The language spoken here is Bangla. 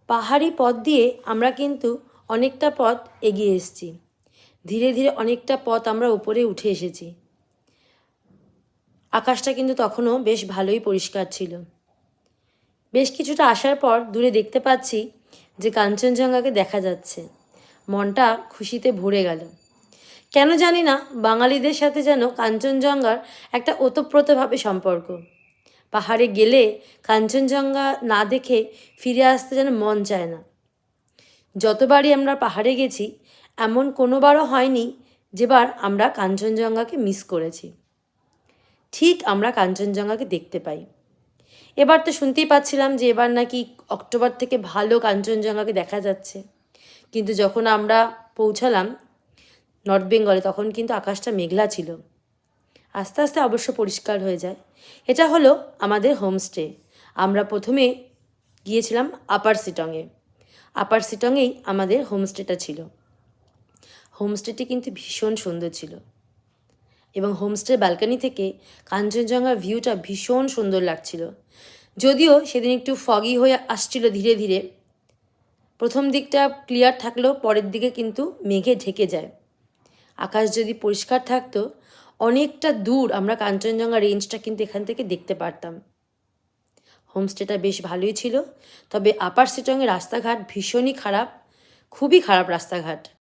পাহাড়ি পথ দিয়ে আমরা কিন্তু অনেকটা পথ এগিয়ে এসেছি। ধীরে ধীরে অনেকটা পথ আমরা উপরে উঠে এসেছি। আকাশটা কিন্তু তখনও বেশ ভালোই পরিষ্কার ছিল। বেশ কিছুটা আসার পর দূরে দেখতে পাচ্ছি যে কাঞ্চনজঙ্ঘাকে দেখা যাচ্ছে। মনটা খুশিতে ভরে গেল। কেন জানি না, বাঙালিদের সাথে যেন কাঞ্চনজঙ্ঘার একটা ওতপ্রোতভাবে সম্পর্ক। পাহাড়ে গেলে কাঞ্চনজঙ্ঘা না দেখে ফিরে আসতে যেন মন চায় না। যতবারই আমরা পাহাড়ে গেছি, এমন কোনোবারও হয়নি যেবার আমরা কাঞ্চনজঙ্ঘাকে মিস করেছি। ঠিক আমরা কাঞ্চনজঙ্ঘাকে দেখতে পাই। এবার তো শুনতেই পাচ্ছিলাম যে এবার নাকি অক্টোবর থেকে ভালো কাঞ্চনজঙ্ঘাকে দেখা যাচ্ছে। কিন্তু যখন আমরা পৌঁছালাম নর্থ বেঙ্গলে, তখন কিন্তু আকাশটা মেঘলা ছিল। আস্তে আস্তে অবশ্য পরিষ্কার হয়ে যায়। এটা হলো আমাদের হোমস্টে। আমরা প্রথমে গিয়েছিলাম আপার সিটংয়ে। আপার সিটংয়েই আমাদের হোমস্টেটা ছিল। হোমস্টেটি কিন্তু ভীষণ সুন্দর ছিল এবং হোমস্টের ব্যালকনি থেকে কাঞ্চনজঙ্ঘার ভিউটা ভীষণ সুন্দর লাগছিল। যদিও সেদিন একটু ফগি হয়ে আসছিল ধীরে ধীরে। প্রথম দিকটা ক্লিয়ার থাকলেও পরের দিকে কিন্তু মেঘে ঢেকে যায়। আকাশ যদি পরিষ্কার থাকতো, অনেকটা দূর আমরা কাঞ্চনজঙ্ঘা রেঞ্জটা কিন্তু এখান থেকে দেখতে পারতাম। হোমস্টেটা বেশ ভালোই ছিল, তবে আপার সিটংয়ের রাস্তাঘাট ভীষণই খারাপ, খুবই খারাপ রাস্তাঘাট।